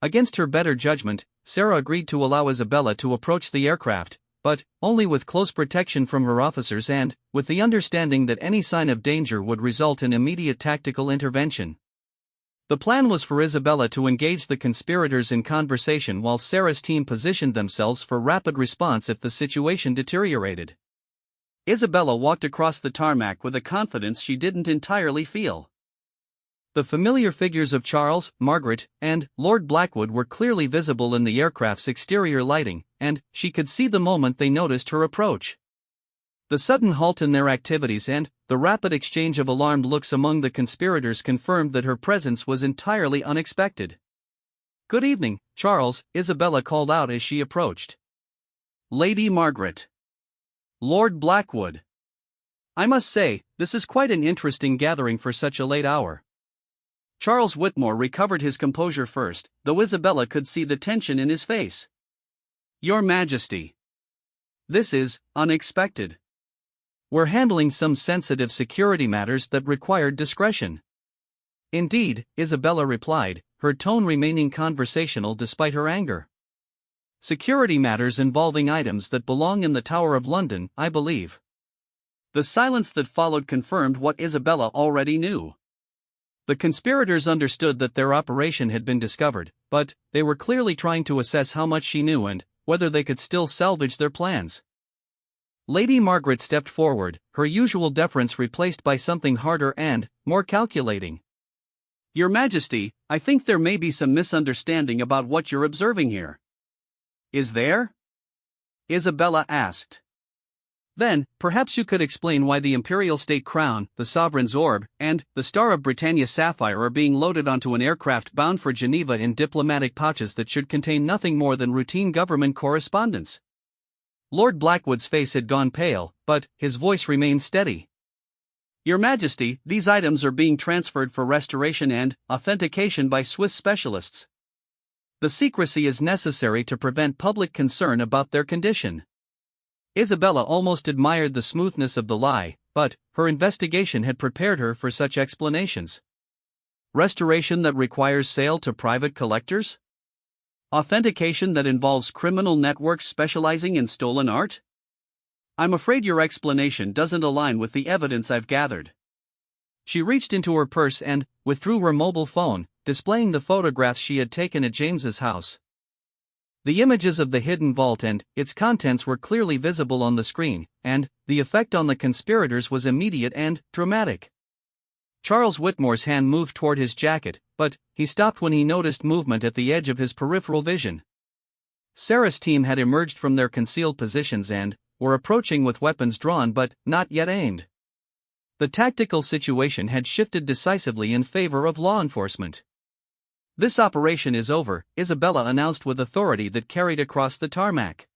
Against her better judgment, Sarah agreed to allow Isabella to approach the aircraft, but only with close protection from her officers and with the understanding that any sign of danger would result in immediate tactical intervention. The plan was for Isabella to engage the conspirators in conversation while Sarah's team positioned themselves for rapid response if the situation deteriorated. Isabella walked across the tarmac with a confidence she didn't entirely feel. The familiar figures of Charles, Margaret, and Lord Blackwood were clearly visible in the aircraft's exterior lighting, and she could see the moment they noticed her approach. The sudden halt in their activities and the rapid exchange of alarmed looks among the conspirators confirmed that her presence was entirely unexpected. "Good evening, Charles," Isabella called out as she approached. "Lady Margaret. Lord Blackwood. I must say, this is quite an interesting gathering for such a late hour." Charles Whitmore recovered his composure first, though Isabella could see the tension in his face. "Your Majesty. This is unexpected. We're handling some sensitive security matters that required discretion. Indeed, Isabella replied, her tone remaining conversational despite her anger. Security matters involving items that belong in the Tower of London, I believe. The silence that followed confirmed what Isabella already knew. The conspirators understood that their operation had been discovered, but they were clearly trying to assess how much she knew and whether they could still salvage their plans. Lady Margaret stepped forward, her usual deference replaced by something harder and more calculating. Your Majesty, I think there may be some misunderstanding about what you're observing here. Is there? Isabella asked. Then, perhaps you could explain why the imperial state crown, the sovereign's orb, and the Star of Britannia sapphire are being loaded onto an aircraft bound for Geneva in diplomatic pouches that should contain nothing more than routine government correspondence. Lord Blackwood's face had gone pale, but his voice remained steady. Your Majesty, these items are being transferred for restoration and authentication by Swiss specialists. The secrecy is necessary to prevent public concern about their condition. Isabella almost admired the smoothness of the lie, but her investigation had prepared her for such explanations. Restoration that requires sale to private collectors? Authentication that involves criminal networks specializing in stolen art? I'm afraid your explanation doesn't align with the evidence I've gathered. She reached into her purse and withdrew her mobile phone, displaying the photographs she had taken at James's house. The images of the hidden vault and its contents were clearly visible on the screen, and the effect on the conspirators was immediate and dramatic. Charles Whitmore's hand moved toward his jacket, but he stopped when he noticed movement at the edge of his peripheral vision. Sarah's team had emerged from their concealed positions and were approaching with weapons drawn but not yet aimed. The tactical situation had shifted decisively in favor of law enforcement. This operation is over, Isabella announced with authority that carried across the tarmac.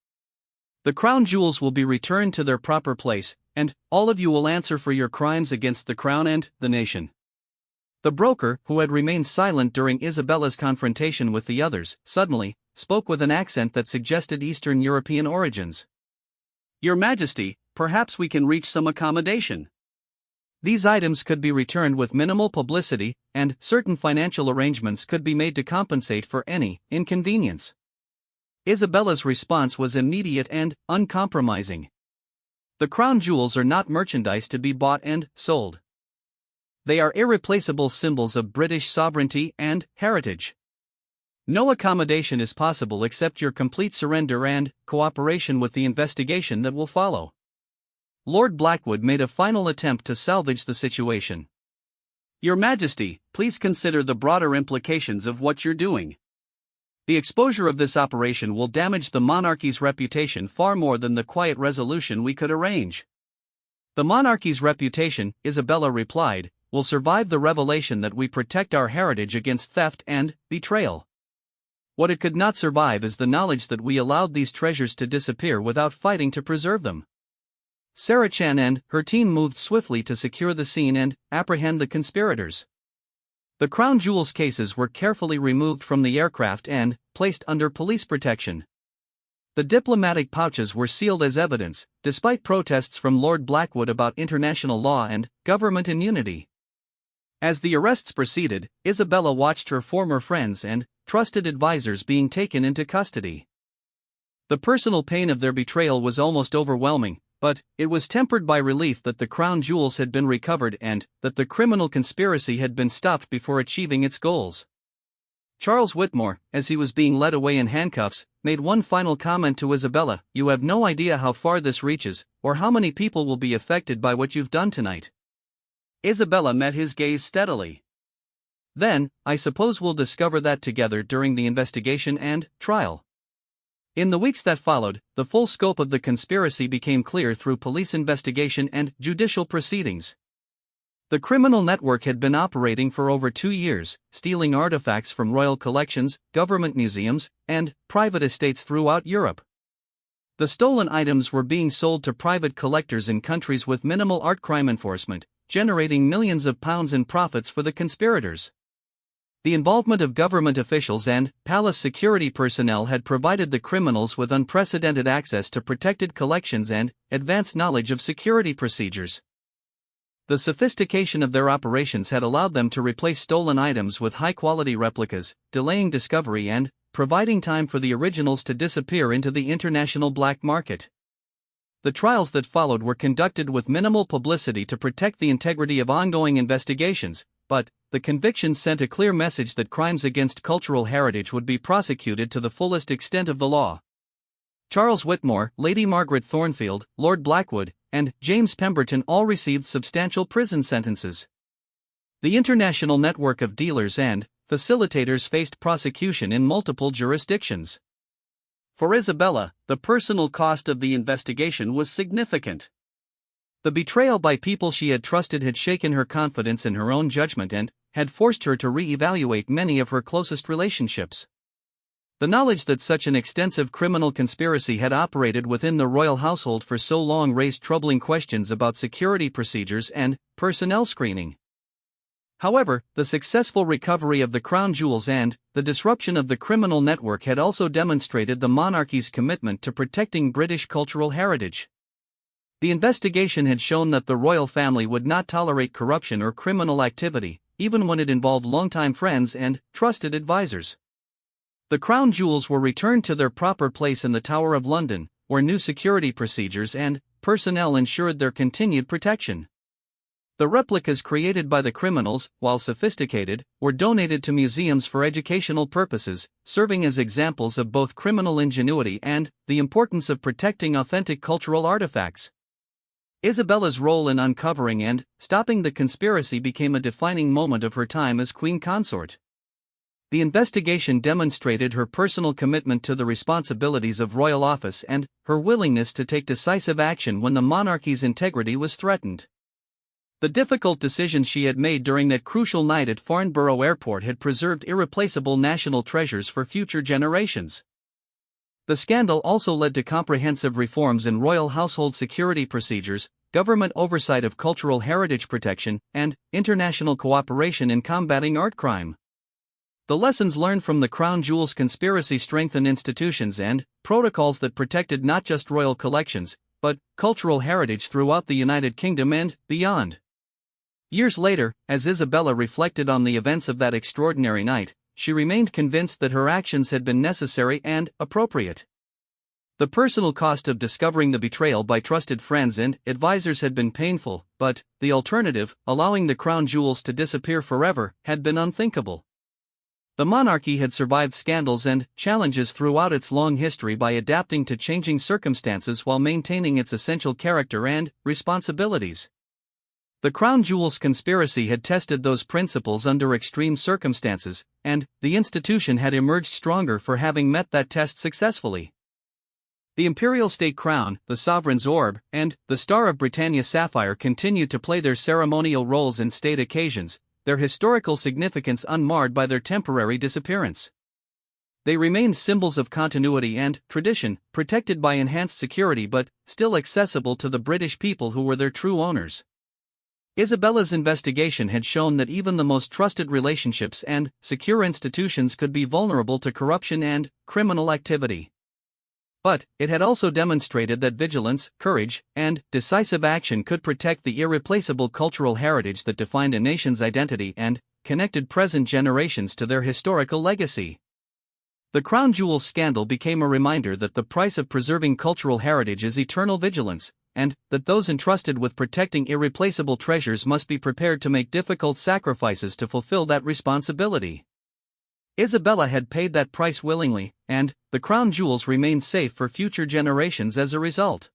The crown jewels will be returned to their proper place, and all of you will answer for your crimes against the crown and the nation. The broker, who had remained silent during Isabella's confrontation with the others, suddenly spoke with an accent that suggested Eastern European origins. Your Majesty, perhaps we can reach some accommodation. These items could be returned with minimal publicity, and certain financial arrangements could be made to compensate for any inconvenience. Isabella's response was immediate and uncompromising. The crown jewels are not merchandise to be bought and sold. They are irreplaceable symbols of British sovereignty and heritage. No accommodation is possible except your complete surrender and cooperation with the investigation that will follow. Lord Blackwood made a final attempt to salvage the situation. Your Majesty, please consider the broader implications of what you're doing. The exposure of this operation will damage the monarchy's reputation far more than the quiet resolution we could arrange. The monarchy's reputation, Isabella replied, will survive the revelation that we protect our heritage against theft and betrayal. What it could not survive is the knowledge that we allowed these treasures to disappear without fighting to preserve them. Sarah Chan and her team moved swiftly to secure the scene and apprehend the conspirators. The crown jewels cases were carefully removed from the aircraft and placed under police protection. The diplomatic pouches were sealed as evidence, despite protests from Lord Blackwood about international law and government immunity. As the arrests proceeded, Isabella watched her former friends and trusted advisors being taken into custody. The personal pain of their betrayal was almost overwhelming, but it was tempered by relief that the crown jewels had been recovered and that the criminal conspiracy had been stopped before achieving its goals. Charles Whitmore, as he was being led away in handcuffs, made one final comment to Isabella: "You have no idea how far this reaches, or how many people will be affected by what you've done tonight." Isabella met his gaze steadily. "Then, I suppose we'll discover that together during the investigation and trial." In the weeks that followed, the full scope of the conspiracy became clear through police investigation and judicial proceedings. The criminal network had been operating for over 2 years, stealing artifacts from royal collections, government museums, and private estates throughout Europe. The stolen items were being sold to private collectors in countries with minimal art crime enforcement, generating millions of pounds in profits for the conspirators. The involvement of government officials and palace security personnel had provided the criminals with unprecedented access to protected collections and advanced knowledge of security procedures. The sophistication of their operations had allowed them to replace stolen items with high-quality replicas, delaying discovery and providing time for the originals to disappear into the international black market. The trials that followed were conducted with minimal publicity to protect the integrity of ongoing investigations, but the convictions sent a clear message that crimes against cultural heritage would be prosecuted to the fullest extent of the law. Charles Whitmore, Lady Margaret Thornfield, Lord Blackwood, and James Pemberton all received substantial prison sentences. The international network of dealers and facilitators faced prosecution in multiple jurisdictions. For Isabella, the personal cost of the investigation was significant. The betrayal by people she had trusted had shaken her confidence in her own judgment and had forced her to re-evaluate many of her closest relationships. The knowledge that such an extensive criminal conspiracy had operated within the royal household for so long raised troubling questions about security procedures and personnel screening. However, the successful recovery of the crown jewels and the disruption of the criminal network had also demonstrated the monarchy's commitment to protecting British cultural heritage. The investigation had shown that the royal family would not tolerate corruption or criminal activity, even when it involved longtime friends and trusted advisors. The crown jewels were returned to their proper place in the Tower of London, where new security procedures and personnel ensured their continued protection. The replicas created by the criminals, while sophisticated, were donated to museums for educational purposes, serving as examples of both criminal ingenuity and the importance of protecting authentic cultural artifacts. Isabella's role in uncovering and stopping the conspiracy became a defining moment of her time as queen consort. The investigation demonstrated her personal commitment to the responsibilities of royal office and her willingness to take decisive action when the monarchy's integrity was threatened. The difficult decisions she had made during that crucial night at Farnborough Airport had preserved irreplaceable national treasures for future generations. The scandal also led to comprehensive reforms in royal household security procedures, government oversight of cultural heritage protection, and international cooperation in combating art crime. The lessons learned from the crown jewels conspiracy strengthened institutions and protocols that protected not just royal collections, but cultural heritage throughout the United Kingdom and beyond. Years later, as Isabella reflected on the events of that extraordinary night, she remained convinced that her actions had been necessary and appropriate. The personal cost of discovering the betrayal by trusted friends and advisors had been painful, but the alternative, allowing the crown jewels to disappear forever, had been unthinkable. The monarchy had survived scandals and challenges throughout its long history by adapting to changing circumstances while maintaining its essential character and responsibilities. The crown jewels conspiracy had tested those principles under extreme circumstances, and the institution had emerged stronger for having met that test successfully. The imperial state crown, the sovereign's orb, and the Star of Britannia sapphire continued to play their ceremonial roles in state occasions, their historical significance unmarred by their temporary disappearance. They remained symbols of continuity and tradition, protected by enhanced security but still accessible to the British people who were their true owners. Isabella's investigation had shown that even the most trusted relationships and secure institutions could be vulnerable to corruption and criminal activity. But it had also demonstrated that vigilance, courage, and decisive action could protect the irreplaceable cultural heritage that defined a nation's identity and connected present generations to their historical legacy. The crown jewels scandal became a reminder that the price of preserving cultural heritage is eternal vigilance, and that those entrusted with protecting irreplaceable treasures must be prepared to make difficult sacrifices to fulfill that responsibility. Isabella had paid that price willingly, and the crown jewels remained safe for future generations as a result.